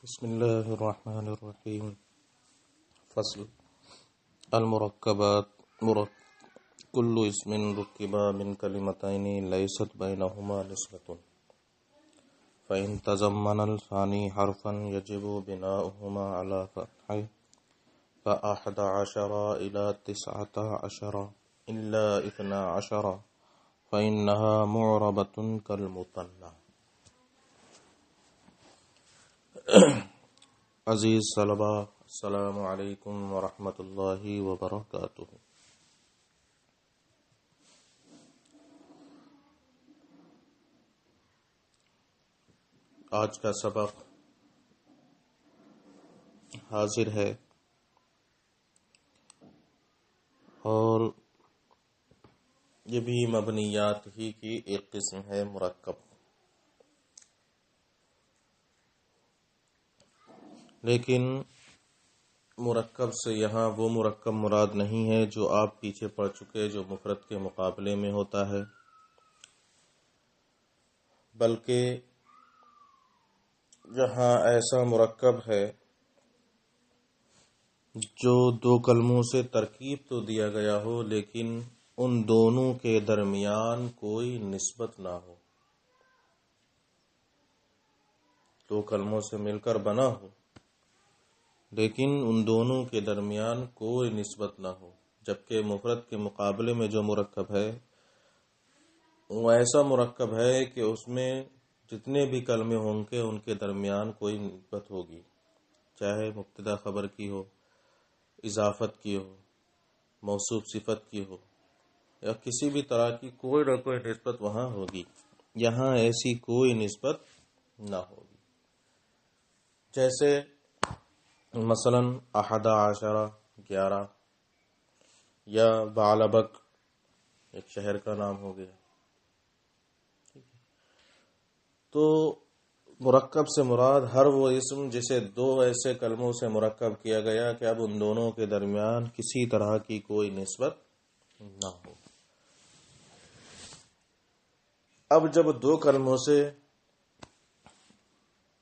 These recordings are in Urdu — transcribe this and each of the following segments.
بسم الله الرحمن الرحيم. فصل المركبات كل اسم ركب من كلمتين ليست بينهما نسبة فإن تضمن الثاني حرفا يجب بناؤهما على فتحه فأحد عشر إلى 19 إلا 12 فإنها معربة كالمثنى. عزیز طلبہ، السلام علیکم ورحمۃ اللہ وبرکاتہ. آج کا سبق حاضر ہے اور یہ بھی مبنیات ہی کی ایک قسم ہے، مرکب. لیکن مرکب سے یہاں وہ مرکب مراد نہیں ہے جو آپ پیچھے پڑ چکے، جو مفرد کے مقابلے میں ہوتا ہے، بلکہ یہاں ایسا مرکب ہے جو دو کلموں سے ترکیب تو دیا گیا ہو لیکن ان دونوں کے درمیان کوئی نسبت نہ ہو. دو کلموں سے مل کر بنا ہو لیکن ان دونوں کے درمیان کوئی نسبت نہ ہو، جبکہ مفرد کے مقابلے میں جو مرکب ہے وہ ایسا مرکب ہے کہ اس میں جتنے بھی کلمے ہوں گے ان کے درمیان کوئی نسبت ہوگی، چاہے مبتدا خبر کی ہو، اضافت کی ہو، موصوف صفت کی ہو، یا کسی بھی طرح کی کوئی نہ کوئی نسبت وہاں ہوگی. یہاں ایسی کوئی نسبت نہ ہوگی. جیسے مثلا 11 11 یا بعلبک ایک شہر کا نام ہو گیا. تو مرکب سے مراد ہر وہ اسم جسے دو ایسے کلموں سے مرکب کیا گیا کہ اب ان دونوں کے درمیان کسی طرح کی کوئی نسبت نہ ہو. اب جب دو کلموں سے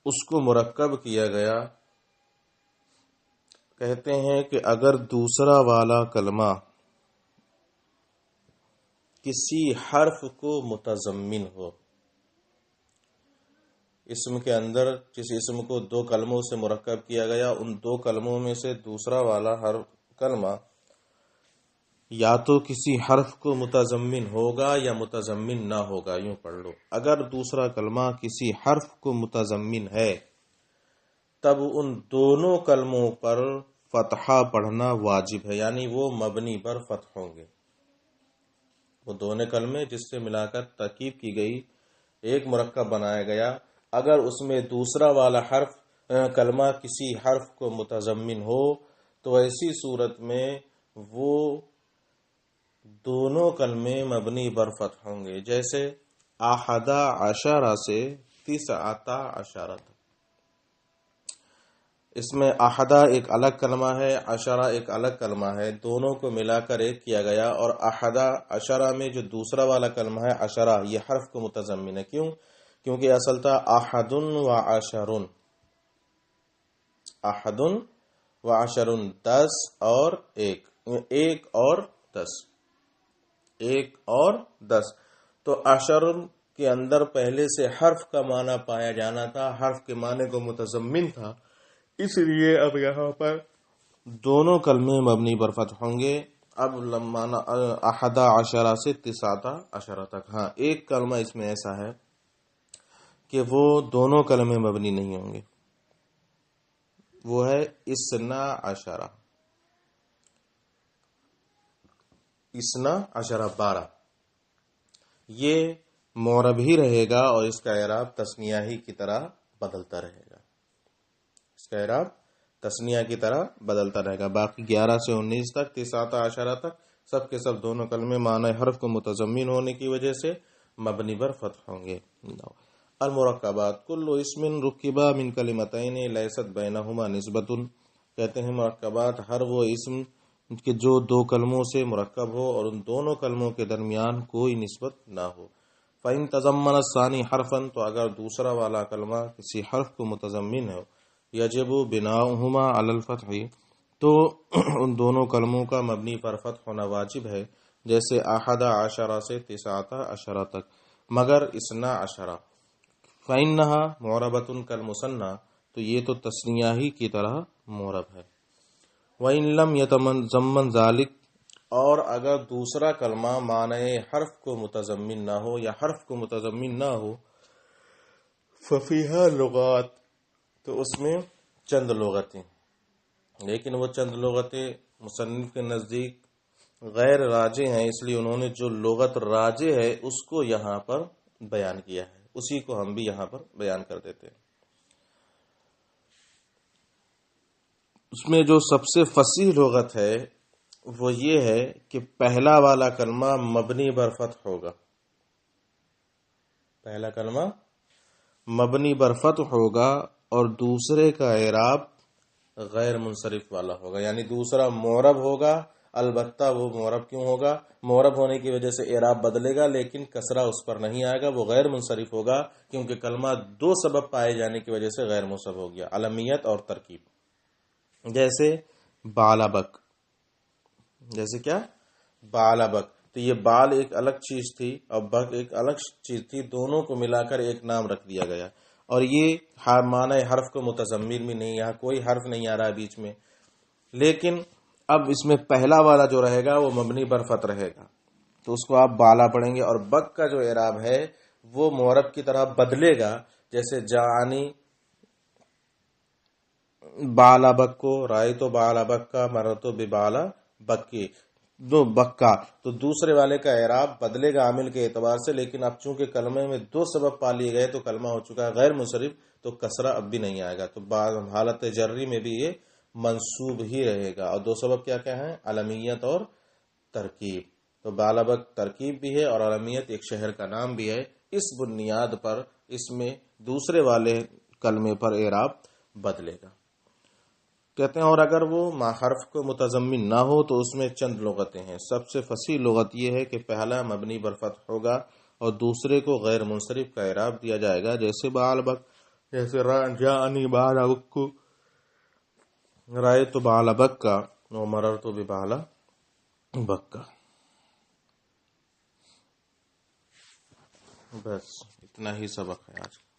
اس کو مرکب کیا گیا، کہتے ہیں کہ اگر دوسرا والا کلمہ کسی حرف کو متضمن ہو، اسم کے اندر جس اسم کو دو کلموں سے مرکب کیا گیا ان دو کلموں میں سے دوسرا والا ہر کلمہ یا تو کسی حرف کو متضمن ہوگا یا متضمن نہ ہوگا. یوں پڑھ لو، اگر دوسرا کلمہ کسی حرف کو متضمن ہے تب ان دونوں کلموں پر فتحہ پڑھنا واجب ہے، یعنی وہ مبنی پر فتح ہوں گے. وہ دونوں کلمے جس سے ملا کر ترکیب کی گئی، ایک مرکب بنایا گیا، اگر اس میں دوسرا والا کلمہ کسی حرف کو متضمن ہو تو ایسی صورت میں وہ دونوں کلمے مبنی پر فتح ہوں گے. جیسے 11 سے 19 تک، اس میں احدہ ایک الگ کلمہ ہے، عشرہ ایک الگ کلمہ ہے، دونوں کو ملا کر ایک کیا گیا. اور احدہ عشرہ میں جو دوسرا والا کلمہ ہے عشرہ، یہ حرف کو متضمن ہے. کیونکہ اصل تھا احد و عشرن، احد و عشرن، 10 اور 1، 1 اور 10، 1 اور 10. تو عشرن کے اندر پہلے سے حرف کا معنی پایا جانا تھا، حرف کے معنی کو متضمن تھا، اس لیے اب یہاں پر دونوں کلمے مبنی پر فتح ہوں گے. اب معنی 11 سے 19 تک. ہاں، ایک کلمہ اس میں ایسا ہے کہ وہ دونوں کلمے مبنی نہیں ہوں گے، وہ ہے 12. 12 یہ معرب ہی رہے گا اور اس کا اعراب تثنیہ ہی کی طرح بدلتا رہے گا. اس کا اعراب تثنیہ کی طرح بدلتا رہے گا. باقی 11 سے 19 تک، 19 تک سب کے سب دونوں کلمے معنی حرف کو متضمن ہونے کی وجہ سے مبنی پر فتح ہوں گے. المرکبات کل اسم رکب من کلمتین لیست بینہما نسبۃ. کہتے ہیں مرکبات ہر وہ اسم کہ جو دو کلموں سے مرکب ہو اور ان دونوں کلموں کے درمیان کوئی نسبت نہ ہو. فَإِن تَضَمَّنَ الثَّانِي حَرْفًا، تو اگر دوسرا والا کلمہ کسی حرف کو متضمن ہو، یجب بناؤہما علی الفتح، تو ان دونوں کلموں کا مبنی پر فتح ہونا واجب ہے، جیسے احد عشرہ سے تسعۃ عشرہ تک، مگر اثنا عشرہ، فإنها معربۃ کالمثنى، تو یہ تو تثنیہ ہی کی طرح معرب ہے۔ وإن لم يتضمن ذلك، اور اگر دوسرا کلمہ معنی حرف کو متضمن نہ ہو یا حرف کو متضمن نہ ہو، ففیہا لغات، تو اس میں چند لغتیں، لیکن وہ چند لغتیں مصنف کے نزدیک غیر راجع ہیں، اس لیے انہوں نے جو لغت راجع ہے اس کو یہاں پر بیان کیا ہے، اسی کو ہم بھی یہاں پر بیان کر دیتے ہیں۔ اس میں جو سب سے فصیح لغت ہے وہ یہ ہے کہ پہلا والا کلمہ مبنی بر فتح ہوگا، پہلا کلمہ مبنی بر فتح ہوگا، اور دوسرے کا اعراب غیر منصرف والا ہوگا، یعنی دوسرا معرب ہوگا، البتہ وہ معرب کیوں ہوگا؟ معرب ہونے کی وجہ سے اعراب بدلے گا، لیکن کسرہ اس پر نہیں آئے گا، وہ غیر منصرف ہوگا، کیونکہ کلمہ دو سبب پائے جانے کی وجہ سے غیر منصرف ہو گیا، علمیت اور ترکیب۔ جیسے بالابک، جیسے کیا؟ بالابک، تو یہ بال ایک الگ چیز تھی اور بک ایک الگ چیز تھی، دونوں کو ملا کر ایک نام رکھ دیا گیا، اور یہ معنی حرف کو متضمن بھی نہیں، یہاں کوئی حرف نہیں آ رہا ہے بیچ میں، لیکن اب اس میں پہلا والا جو رہے گا وہ مبنی بر فتح رہے گا، تو اس کو آپ بالا پڑھیں گے، اور بک کا جو اعراب ہے وہ معرب کی طرح بدلے گا، جیسے جانی بالا بک کو، رائے تو بالا بک کا، مرتو ببالا بکی، دو بکا، تو دوسرے والے کا اعراب بدلے گا عامل کے اعتبار سے، لیکن اب چونکہ کلمے میں دو سبب پا لیے گئے تو کلمہ ہو چکا ہے غیر منصرف، تو کسرہ اب بھی نہیں آئے گا، تو حالت جری میں بھی یہ منصوب ہی رہے گا، اور دو سبب کیا کیا ہیں؟ علمیت اور ترکیب، تو بالابک ترکیب بھی ہے اور علمیت ایک شہر کا نام بھی ہے، اس بنیاد پر اس میں دوسرے والے کلمے پر اعراب بدلے گا، کہتے ہیں۔ اور اگر وہ حرف کو متضمن نہ ہو تو اس میں چند لغتیں ہیں، سب سے فصیح لغت یہ ہے کہ پہلا مبنی بر فتح ہوگا اور دوسرے کو غیر منصرف کا اعراب دیا جائے گا، جیسے بالابک، جیسے جانی بالابک کو، رائے تو بالابک کا، مرر تو ببالا بک کا۔ بس اتنا ہی سبق ہے آج کا۔